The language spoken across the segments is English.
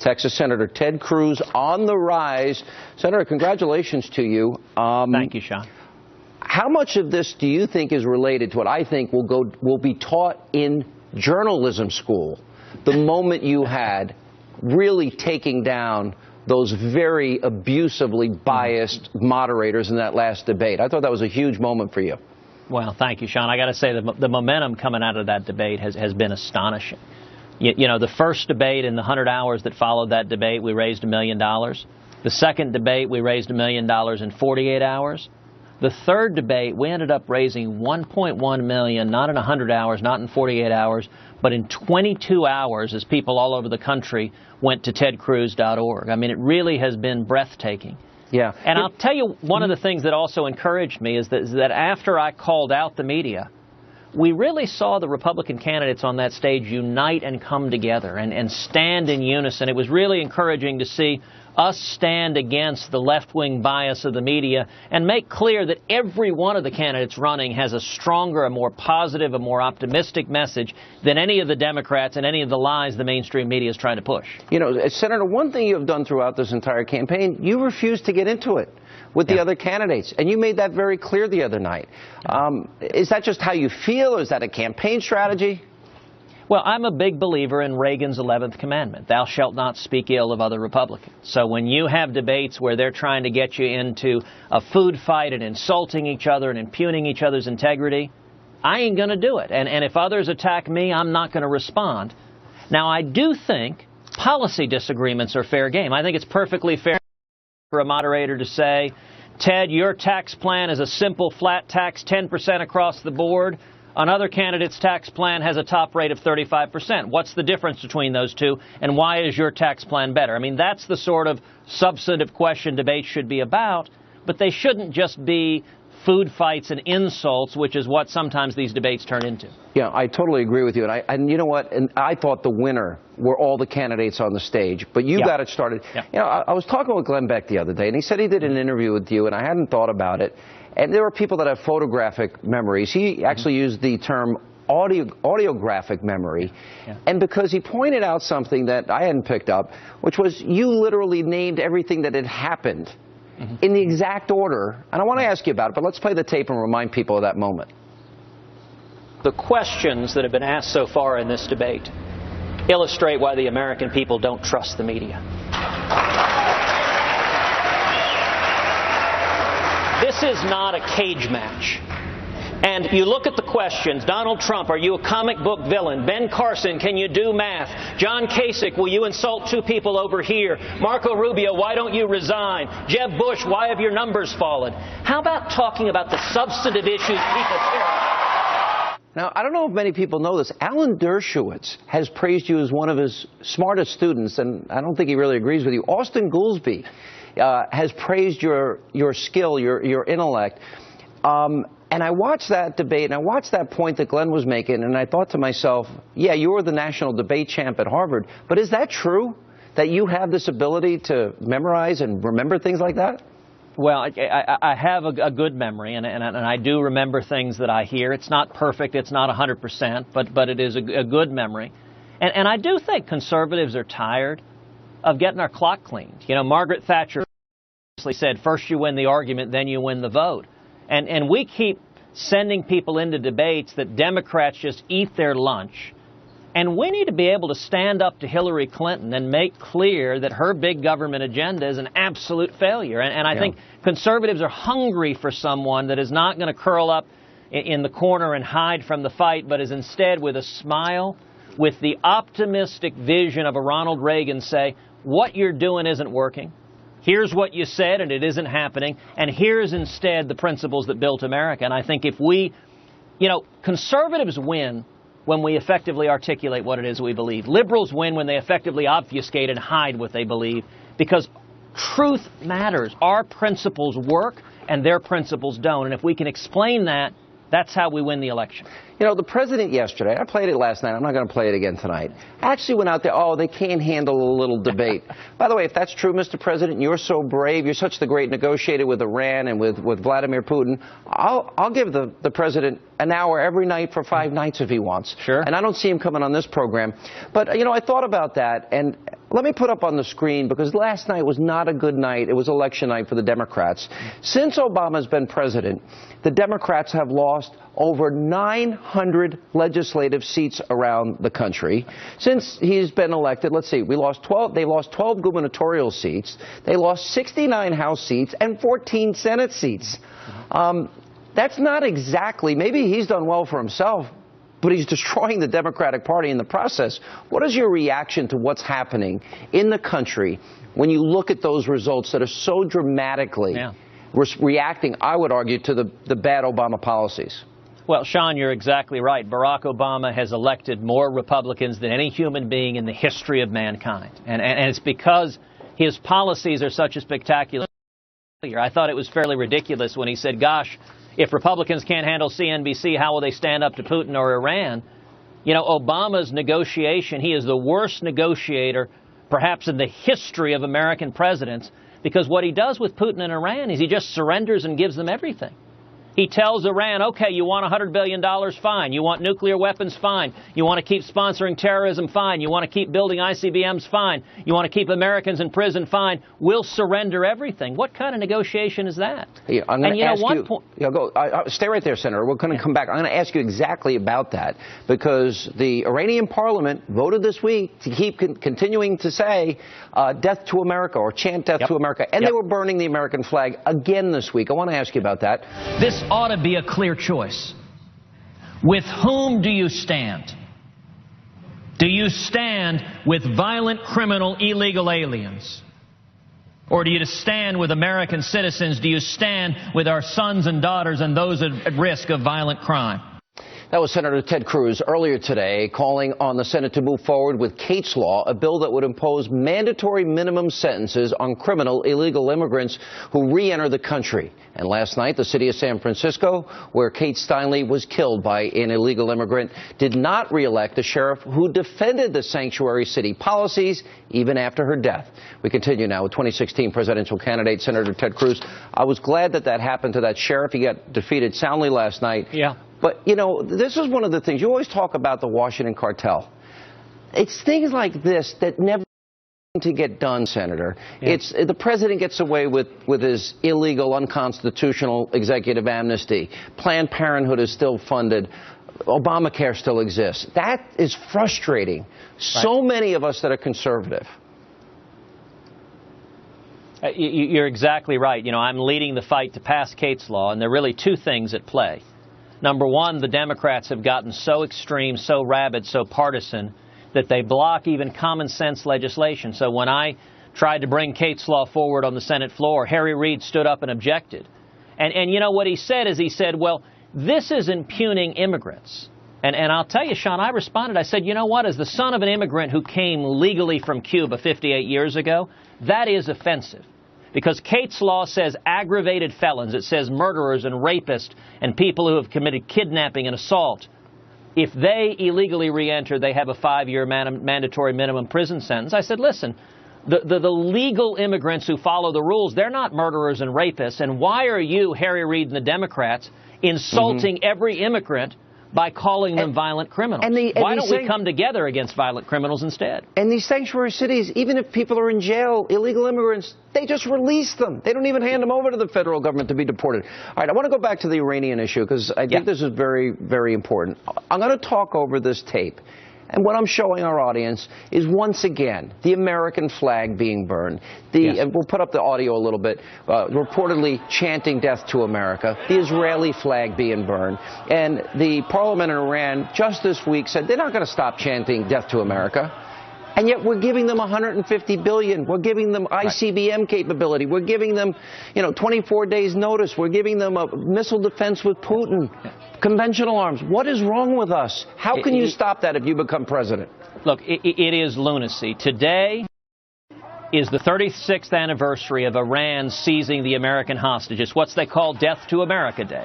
Texas Senator Ted Cruz on the rise. Senator, congratulations to you. Thank you, Sean. How much of this do you think is related to what I think will be taught in journalism school? The moment you had really taking down those very abusively biased moderators in that last debate. I thought that was a huge moment for you. Well, thank you, Sean. I got to say the momentum coming out of that debate has been astonishing. You know, the first debate in the 100 hours that followed that debate, we raised $1 million. The second debate, we raised $1 million in 48 hours. The third debate, we ended up raising $1.1 million, not in 100 hours, not in 48 hours, but in 22 hours as people all over the country went to tedcruz.org. I mean, it really has been breathtaking. Yeah. And I'll tell you, one of the things that also encouraged me is that after I called out the media, we really saw the Republican candidates on that stage unite and come together and stand in unison. It was really encouraging to see us stand against the left-wing bias of the media and make clear that every one of the candidates running has a stronger, a more positive, a more optimistic message than any of the Democrats and any of the lies the mainstream media is trying to push. You know, Senator, one thing you have done throughout this entire campaign, you refused to get into it with the other candidates, and you made that very clear the other night. Is that just how you feel, or is that a campaign strategy? Well, I'm a big believer in Reagan's 11th commandment, thou shalt not speak ill of other Republicans. So when you have debates where they're trying to get you into a food fight and insulting each other and impugning each other's integrity, I ain't going to do it. And if others attack me, I'm not going to respond. Now, I do think policy disagreements are fair game. I think it's perfectly fair for a moderator to say, Ted, your tax plan is a simple flat tax, 10% across the board. Another candidate's tax plan has a top rate of 35%. What's the difference between those two, and why is your tax plan better? I mean, that's the sort of substantive question debates should be about, but they shouldn't just be food fights and insults, which is what sometimes these debates turn into. Yeah, I totally agree with you. And you know what? And I thought the winner were all the candidates on the stage, but you got it started. You know, I was talking with Glenn Beck the other day, and he said he did an interview with you, and I hadn't thought about it. And there are people that have photographic memories. He actually used the term audiographic memory. And because he pointed out something that I hadn't picked up, which was you literally named everything that had happened in the exact order. And I want to ask you about it, but let's play the tape and remind people of that moment. The questions that have been asked so far in this debate illustrate why the American people don't trust the media. This is not a cage match. And you look at the questions. Donald Trump, are you a comic book villain? Ben Carson, can you do math? John Kasich, will you insult two people over here? Marco Rubio, why don't you resign? Jeb Bush, why have your numbers fallen? How about talking about the substantive issues people care about? Now, I don't know if many people know this. Alan Dershowitz has praised you as one of his smartest students, and I don't think he really agrees with you. Austin Goolsbee has praised your skill, your intellect. And I watched that debate, and I watched that point that Glenn was making, and I thought to myself, yeah, you were the national debate champ at Harvard, but is that true, that you have this ability to memorize and remember things like that? Well, I have a good memory, and I do remember things that I hear. It's not perfect, it's not 100%, but it is a good memory. And I do think conservatives are tired of getting our clock cleaned. You know, Margaret Thatcher said, first you win the argument, then you win the vote. And we keep sending people into debates that Democrats just eat their lunch. And we need to be able to stand up to Hillary Clinton and make clear that her big government agenda is an absolute failure. And I think conservatives are hungry for someone that is not going to curl up in the corner and hide from the fight, but is instead with a smile, with the optimistic vision of a Ronald Reagan, say, what you're doing isn't working. Here's what you said, and it isn't happening. And here's instead the principles that built America. And I think if we, you know, conservatives win when we effectively articulate what it is we believe. Liberals win when they effectively obfuscate and hide what they believe, because truth matters. Our principles work, and their principles don't. And if we can explain that, that's how we win the election. You know, the president yesterday, I played it last night, I'm not going to play it again tonight, actually went out there, they can't handle a little debate. By the way, if that's true, Mr. President, you're so brave, you're such the great negotiator with Iran and with Vladimir Putin, I'll give the president an hour every night for 5 nights if he wants. Sure. And I don't see him coming on this program. But, you know, I thought about that, and let me put up on the screen, because last night was not a good night. It was election night for the Democrats. Since Obama's been president, the Democrats have lost over 900 legislative seats around the country. Since he's been elected, let's see, they lost 12 gubernatorial seats. They lost 69 House seats and 14 Senate seats. That's not exactly, maybe he's done well for himself, but he's destroying the Democratic Party in the process. What is your reaction to what's happening in the country when you look at those results that are so dramatically reacting, I would argue, to the bad Obama policies? Well, Sean, you're exactly right. Barack Obama has elected more Republicans than any human being in the history of mankind. And it's because his policies are such a spectacular failure. I thought it was fairly ridiculous when he said, gosh, if Republicans can't handle CNBC, how will they stand up to Putin or Iran? You know, Obama's negotiation, he is the worst negotiator perhaps in the history of American presidents, because what he does with Putin and Iran is he just surrenders and gives them everything. He tells Iran, okay, you want $100 billion, fine. You want nuclear weapons, fine. You want to keep sponsoring terrorism, fine. You want to keep building ICBMs, fine. You want to keep Americans in prison, fine. We'll surrender everything. What kind of negotiation is that? Yeah, I'm going to ask you, stay right there, Senator. We're going to come back. I'm going to ask you exactly about that, because the Iranian parliament voted this week to keep continuing to say death to America, or chant death to America, and they were burning the American flag again this week. I want to ask you about that. This ought to be a clear choice. With whom do you stand? Do you stand with violent, criminal, illegal aliens? Or do you stand with American citizens? Do you stand with our sons and daughters and those at risk of violent crime? That was Senator Ted Cruz earlier today, calling on the Senate to move forward with Kate's Law, a bill that would impose mandatory minimum sentences on criminal illegal immigrants who re-enter the country. And last night, the city of San Francisco, where Kate Steinle was killed by an illegal immigrant, did not re-elect a sheriff who defended the sanctuary city policies even after her death. We continue now with 2016 presidential candidate Senator Ted Cruz. I was glad that that happened to that sheriff. He got defeated soundly last night. Yeah. But, you know, this is one of the things. You always talk about the Washington cartel. It's things like this that never to get done, Senator. It's the president gets away with his illegal, unconstitutional executive amnesty. Planned Parenthood is still funded. Obamacare still exists. That is frustrating. So many of us that are conservative. You're exactly right. You know, I'm leading the fight to pass Kate's Law, and there are really two things at play. Number one, the Democrats have gotten so extreme, so rabid, so partisan that they block even common sense legislation. So when I tried to bring Kate's Law forward on the Senate floor, Harry Reid stood up and objected. And you know what he said is he said, well, this is impugning immigrants. And I'll tell you, Sean, I responded. I said, you know what? As the son of an immigrant who came legally from Cuba 58 years ago, that is offensive. Because Kate's Law says aggravated felons. It says murderers and rapists and people who have committed kidnapping and assault. If they illegally re-enter, they have a 5-year mandatory minimum prison sentence. I said, listen, the legal immigrants who follow the rules, they're not murderers and rapists. And why are you, Harry Reid and the Democrats, insulting every immigrant by calling them violent criminals? Why don't we come together against violent criminals instead? And these sanctuary cities, even if people are in jail, illegal immigrants, they just release them. They don't even hand them over to the federal government to be deported. All right, I want to go back to the Iranian issue, because I think this is very, very important. I'm going to talk over this tape. And what I'm showing our audience is, once again, the American flag being burned. And we'll put up the audio a little bit, reportedly chanting death to America, the Israeli flag being burned. And the parliament in Iran just this week said they're not going to stop chanting death to America. And yet we're giving them $150 billion. We're giving them ICBM capability. We're giving them, 24 days notice. We're giving them a missile defense with Putin, conventional arms. What is wrong with us? How can you stop that if you become president? Look, it is lunacy. Today is the 36th anniversary of Iran seizing the American hostages. What's they call Death to America Day.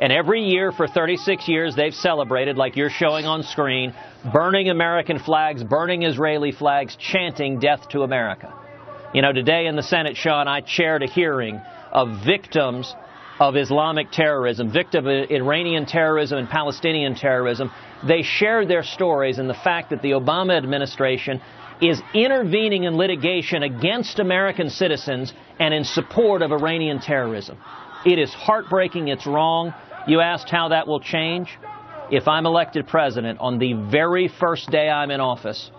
And every year for 36 years, they've celebrated, like you're showing on screen, burning American flags, burning Israeli flags, chanting death to America. You know, today in the Senate, Sean, I chaired a hearing of victims of Islamic terrorism, victims of Iranian terrorism and Palestinian terrorism. They shared their stories and the fact that the Obama administration is intervening in litigation against American citizens and in support of Iranian terrorism. It is heartbreaking. It's wrong. You asked how that will change. If I'm elected president, on the very first day I'm in office,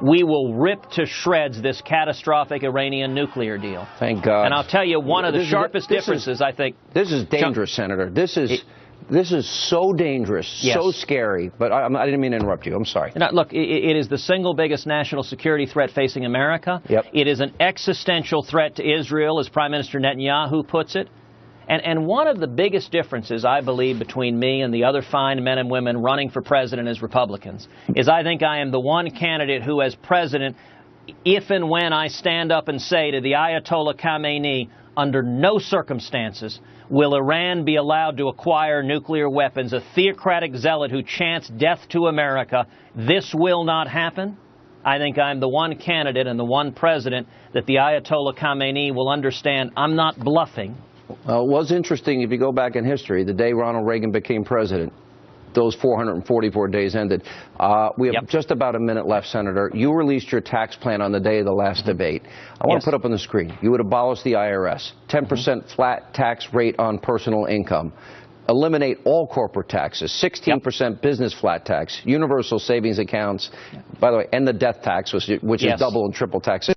we will rip to shreds this catastrophic Iranian nuclear deal. Thank God. And I'll tell you, one of the sharpest differences, I think... This is dangerous, Senator. This is so dangerous, yes. So scary. But I didn't mean to interrupt you. I'm sorry. Now, look, it is the single biggest national security threat facing America. Yep. It is an existential threat to Israel, as Prime Minister Netanyahu puts it. And one of the biggest differences, I believe, between me and the other fine men and women running for president as Republicans is I think I am the one candidate who, as president, if and when I stand up and say to the Ayatollah Khamenei, under no circumstances will Iran be allowed to acquire nuclear weapons, a theocratic zealot who chants death to America, this will not happen. I think I'm the one candidate and the one president that the Ayatollah Khamenei will understand I'm not bluffing. Well, it was interesting, if you go back in history, the day Ronald Reagan became president, those 444 days ended. We have just about a minute left, Senator. You released your tax plan on the day of the last debate. I want to put up on the screen. You would abolish the IRS, 10% flat tax rate on personal income, eliminate all corporate taxes, 16% business flat tax, universal savings accounts, by the way, and the death tax, which is double and triple tax.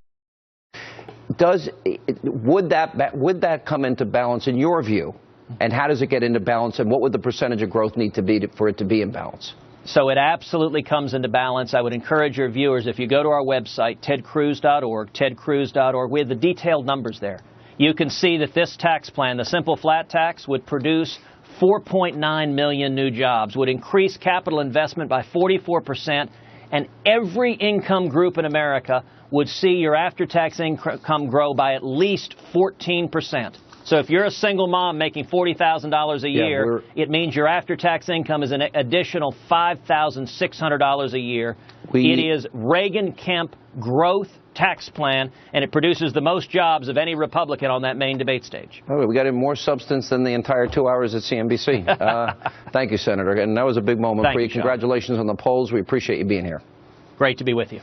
Would that come into balance in your view? And how does it get into balance? And what would the percentage of growth need to be for it to be in balance? So it absolutely comes into balance. I would encourage your viewers, if you go to our website, tedcruz.org, we have the detailed numbers there. You can see that this tax plan, the simple flat tax, would produce 4.9 million new jobs, would increase capital investment by 44%, and every income group in America would see your after-tax income grow by at least 14%. So if you're a single mom making $40,000 a year, it means your after-tax income is an additional $5,600 a year. It is Reagan-Kemp growth tax plan, and it produces the most jobs of any Republican on that main debate stage. Oh, we got in more substance than the entire 2 hours at CNBC. Thank you, Senator. And that was a big moment for you. Congratulations on the polls. We appreciate you being here. Great to be with you.